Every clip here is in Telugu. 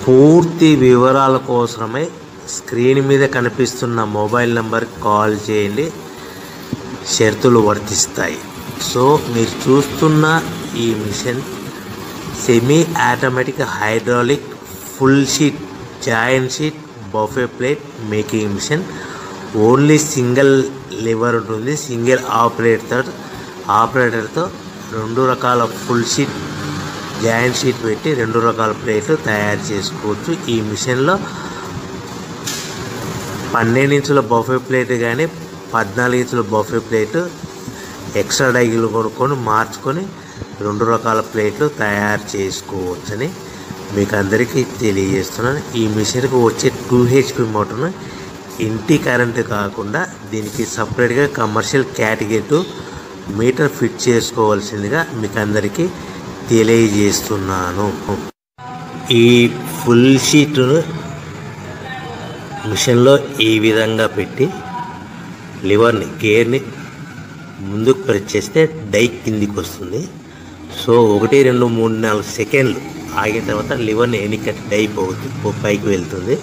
పూర్తి వివరాల కోసమై స్క్రీన్ మీద కనిపిస్తున్న మొబైల్ నంబర్కి కాల్ చేయండి. షరతులు వర్తిస్తాయి. సో మీరు చూస్తున్న ఈ machine semi automatic hydraulic full sheet joint sheet buffet plate making machine. Only single lever ఉంటుంది. సింగిల్ ఆపరేటర్తో 2 రకాల ఫుల్ షీట్ జాయింట్ షీట్ పెట్టి 2 రకాల ప్లేట్లు తయారు చేసుకోవచ్చు. ఈ మిషన్లో 12 ఇంచుల బఫే ప్లేట్ కానీ 14 ఇంచుల బఫే ప్లేటు ఎక్స్ట్రా డైలు కొనుక్కొని మార్చుకొని 2 రకాల ప్లేట్లు తయారు చేసుకోవచ్చని మీకు అందరికీ తెలియజేస్తున్నాను. ఈ మిషన్కి వచ్చే 2 HP మోటార్ను ఇంటి కరెంటు కాకుండా దీనికి సపరేట్గా కమర్షియల్ కేటగిరీ 2 మీటర్ ఫిట్ చేసుకోవాల్సిందిగా మీకు అందరికీ తెలియజేస్తున్నాను. ఈ ఫుల్ షీట్ను మిషన్లో ఈ విధంగా పెట్టి లివర్ని గేర్ని ముందుకు ప్రెస్ చేస్తే డై కిందికి వస్తుంది. సో 1 2 3 4 సెకండ్లు ఆగిన తర్వాత లివర్ని ఎన్నికట్టి డై పైకి వెళ్తుంది.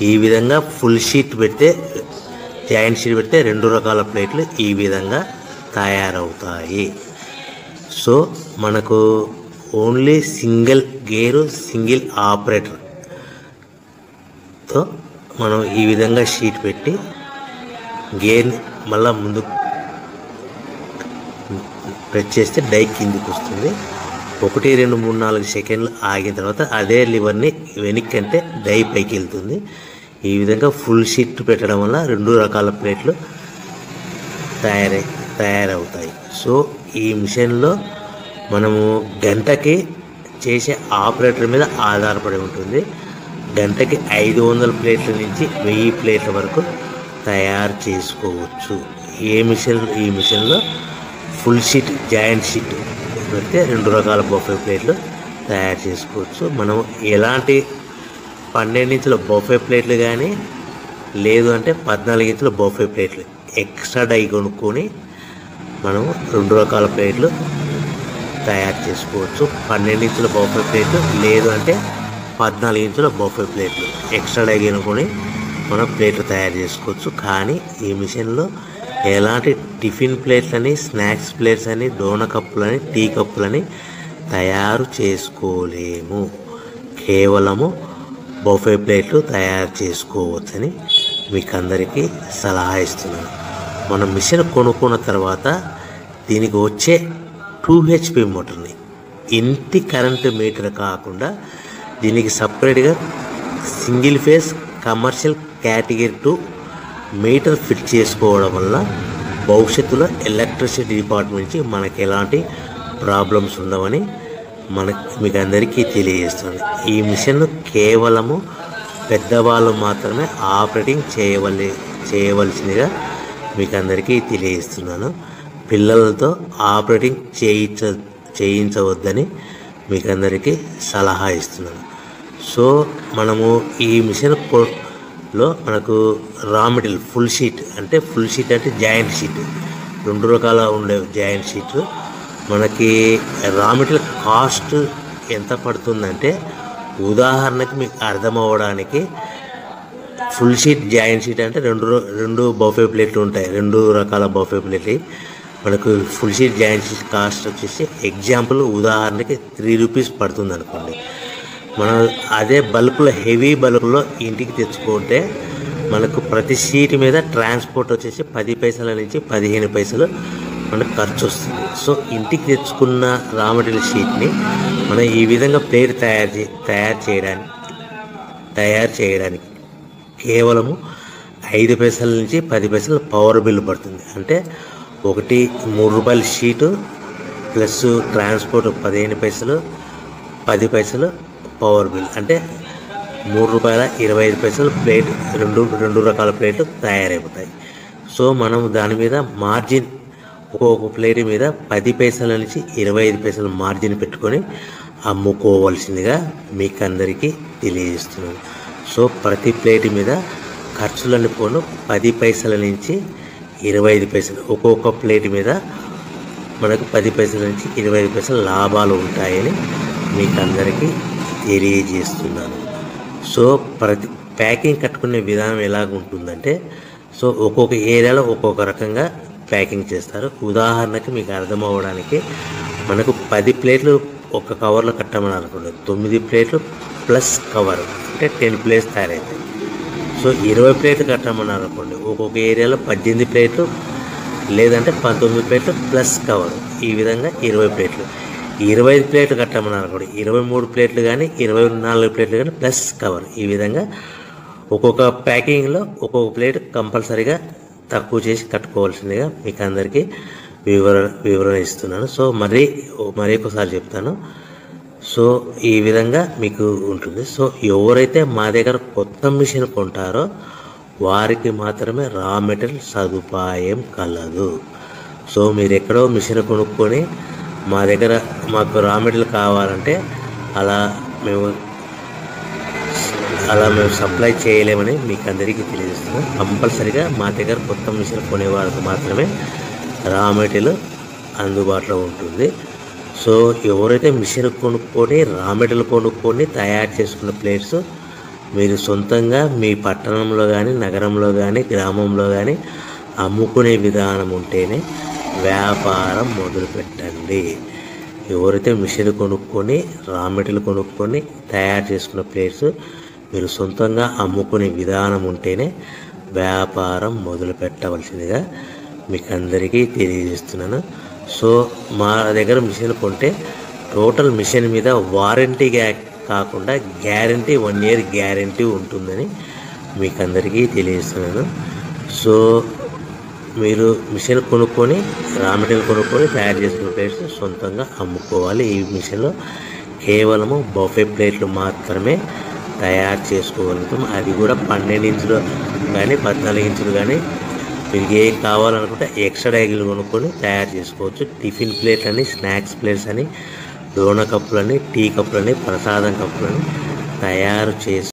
ఈ విధంగా ఫుల్ షీట్ పెడితే జాయింట్ షీట్ పెడితే 2 రకాల ప్లేట్లు ఈ విధంగా తయారవుతాయి. సో మనకు ఓన్లీ సింగిల్ గేరు సింగిల్ ఆపరేటర్తో మనం ఈ విధంగా షీట్ పెట్టి గేర్ని మళ్ళీ ముందుకు ప్రెస్ చేస్తే డై కిందికి వస్తుంది. 1 2 3 4 సెకండ్లు ఆగిన తర్వాత అదే లివర్ని వెనక్కి అంటే డై పైకి వెళ్తుంది. ఈ విధంగా ఫుల్ షీట్ పెట్టడం వల్ల 2 రకాల ప్లేట్లు తయారవుతాయి. సో ఈ మిషన్లో మనము గంటకి చేసే ఆపరేటర్ మీద ఆధారపడి ఉంటుంది. గంటకి 500 ప్లేట్ల నుంచి 1000 ప్లేట్ల వరకు తయారు చేసుకోవచ్చు. ఈ మిషన్లో ఫుల్ షీట్ జాయింట్ షీట్ పెడితే 2 రకాల బఫే ప్లేట్లు తయారు చేసుకోవచ్చు. మనం ఎలాంటి 12 ఇంచుల బఫే ప్లేట్లు కానీ లేదు అంటే 14 ఇంచుల బఫే ప్లేట్లు ఎక్స్ట్రా డై కొనుక్కొని మనం 2 రకాల ప్లేట్లు తయారు చేసుకోవచ్చు. 12 ఇంచుల బఫే ప్లేట్లు లేదు అంటే 14 ఇంచుల బఫే ప్లేట్లు ఎక్స్ట్రా డై కొనుక్కొని మనం ప్లేట్లు తయారు చేసుకోవచ్చు. కానీ ఈ మిషన్లో ఎలాంటి టిఫిన్ ప్లేట్లని స్నాక్స్ ప్లేట్స్ అని డోనా కప్పులని టీ కప్పులని తయారు చేసుకోలేము. కేవలము బఫే ప్లేట్లు తయారు చేసుకోవచ్చని మీకు అందరికీ సలహా ఇస్తున్నాను. మనం మిషన్ కొనుక్కున్న తర్వాత దీనికి వచ్చే 2 HP మోటార్ని ఇంటి కరెంటు మీటర్ కాకుండా దీనికి సపరేట్గా single phase commercial category 2 metre fit చేసుకోవడం వల్ల భవిష్యత్తులో ఎలక్ట్రిసిటీ డిపార్ట్మెంట్ నుంచి మనకి ఎలాంటి ప్రాబ్లమ్స్ ఉండవని మీకు అందరికీ తెలియజేస్తుంది. ఈ మిషన్ కేవలము పెద్దవాళ్ళు మాత్రమే ఆపరేటింగ్ చేయవలసిందిగా మీకు అందరికీ తెలియజేస్తున్నాను. పిల్లలతో ఆపరేటింగ్ చేయించవద్దని మీకు అందరికీ సలహా ఇస్తున్నాను. సో మనము ఈ మిషన్లో మనకు రా మెటీరియల్ ఫుల్ షీట్ అంటే జాయింట్ షీట్ 2 రకాల ఉండే జాయింట్ షీట్ మనకి రా మెటీరియల్ కాస్ట్ ఎంత పడుతుందంటే ఉదాహరణకి మీకు అర్థమవ్వడానికి ఫుల్ షీట్ జాయింట్ షీట్ అంటే 2 బఫే ప్లేట్లు ఉంటాయి. 2 రకాల బఫే ప్లేట్లు మనకు full sheet joint sheet cost వచ్చేసి ఎగ్జాంపుల్ ఉదాహరణకి 3 రూపీస్ పడుతుంది అనుకోండి. మనం అదే బల్క్లో హెవీ బల్క్లో ఇంటికి తెచ్చుకుంటే మనకు ప్రతి షీట్ మీద ట్రాన్స్పోర్ట్ వచ్చేసి 10 పైసల నుంచి 15 పైసలు మనకు ఖర్చు వస్తుంది. సో ఇంటికి తెచ్చుకున్న రా మెటీరియల్ షీట్ని మనం ఈ విధంగా ప్లేట్ తయారు చేయడానికి కేవలము 5 పైసల నుంచి 10 పైసలు పవర్ బిల్లు పడుతుంది. అంటే 3 రూపాయల షీటు ప్లస్ ట్రాన్స్పోర్ట్ 15 పైసలు 10 పైసలు పవర్ బిల్ అంటే 3 రూపాయల 25 పైసలు ప్లేట్ 2 రకాల ప్లేట్లు తయారైపోతాయి. సో మనం దాని మీద మార్జిన్ ఒక్కొక్క ప్లేట్ మీద 10 పైసల నుంచి 25 పైసలు మార్జిన్ పెట్టుకొని అమ్ముకోవాల్సిందిగా మీకు అందరికీ తెలియజేస్తున్నాను. సో ప్రతి ప్లేట్ మీద ఖర్చులను పోను 10 పైసల నుంచి 25 పైసలు ఒక్కొక్క ప్లేట్ మీద మనకు 10 పైసల నుంచి 25 పైసలు లాభాలు ఉంటాయని మీకు అందరికీ తెలియజేస్తున్నాను. సో ప్రతి ప్యాకింగ్ కట్టుకునే విధానం ఎలాగ ఉంటుందంటే, సో ఒక్కొక్క ఏరియాలో ఒక్కొక్క రకంగా ప్యాకింగ్ చేస్తారు. ఉదాహరణకి మీకు అర్థం అవ్వడానికి, మనకు 10 ప్లేట్లు ఒక కవర్లో కట్టమని అనుకోండి, 9 ప్లేట్లు ప్లస్ కవర్ అంటే 10 ప్లేట్స్ తయారవుతాయి. సో 20 ప్లేట్లు కట్టమన్నారు అనుకోండి, ఒక్కొక్క ఏరియాలో 18 ప్లేట్లు లేదంటే 19 ప్లేట్లు ప్లస్ కవర్, ఈ విధంగా 20 ప్లేట్లు. 25 ప్లేట్లు కట్టమన్నారు అనుకోండి, 23 ప్లేట్లు కానీ 24 ప్లేట్లు కానీ ప్లస్ కవర్, ఈ విధంగా ఒక్కొక్క ప్యాకింగ్లో ఒక్కొక్క ప్లేట్ కంపల్సరీగా తక్కువ చేసి కట్టుకోవాల్సిందిగా మీకు అందరికీ వివరణ ఇస్తున్నాను. సో మరి ఒకసారి చెప్తాను. సో ఈ విధంగా మీకు ఉంటుంది. సో ఎవరైతే మా దగ్గర కొత్త మిషన్ కొంటారో వారికి మాత్రమే రా మెటీరియల్ సదుపాయం కలదు. సో మీరు ఎక్కడో మిషన్ కొనుక్కొని మా దగ్గర మాకు రా మెటీరియల్ కావాలంటే అలా మేము సప్లై చేయలేమని మీకు అందరికీ తెలియజేస్తున్నాం. కంపల్సరిగా మా దగ్గర కొత్త మిషన్ కొనేవారికి మాత్రమే రా మెటీరియల్ అందుబాటులో ఉంటుంది. సో ఎవరైతే మిషన్ కొనుక్కొని రా మెటీరియల్ కొనుక్కొని తయారు చేసుకున్న ప్లేట్స్ మీరు సొంతంగా మీ పట్టణంలో కానీ నగరంలో కానీ గ్రామంలో కానీ అమ్ముకునే విధానం ఉంటేనే వ్యాపారం మొదలుపెట్టండి. ఎవరైతే మిషన్ కొనుక్కొని రా మెటీరియల్ కొనుక్కొని తయారు చేసుకున్న ప్లేట్స్ మీరు సొంతంగా అమ్ముకునే విధానం ఉంటేనే వ్యాపారం మొదలు పెట్టవలసిందిగా మీకు అందరికీ తెలియజేస్తున్నాను. సో మా దగ్గర మిషన్ కొంటే టోటల్ మిషన్ మీద వారంటీ కాకుండా గ్యారంటీ 1 year గ్యారంటీ ఉంటుందని మీకు అందరికీ తెలియజేస్తున్నాను. సో మీరు మిషన్ కొనుక్కొని రా మెటీరియల్ కొనుక్కొని తయారు చేసుకున్న ప్లేట్స్ సొంతంగా అమ్ముకోవాలి. ఈ మిషన్లో కేవలము బఫే ప్లేట్లు మాత్రమే తయారు చేసుకోగలుగుతాం. అది కూడా 12 ఇంచులు కానీ 14 ఇంచులు కానీ మీకు ఏ కావాలనుకుంటే ఎక్స్ట్రా డైగిల్ కొనుక్కొని తయారు చేసుకోవచ్చు. టిఫిన్ ప్లేట్లు అని, స్నాక్స్ ప్లేట్స్ అని, డోనా కప్పులని, టీ కప్పులని, ప్రసాదం కప్పులని తయారు చేసి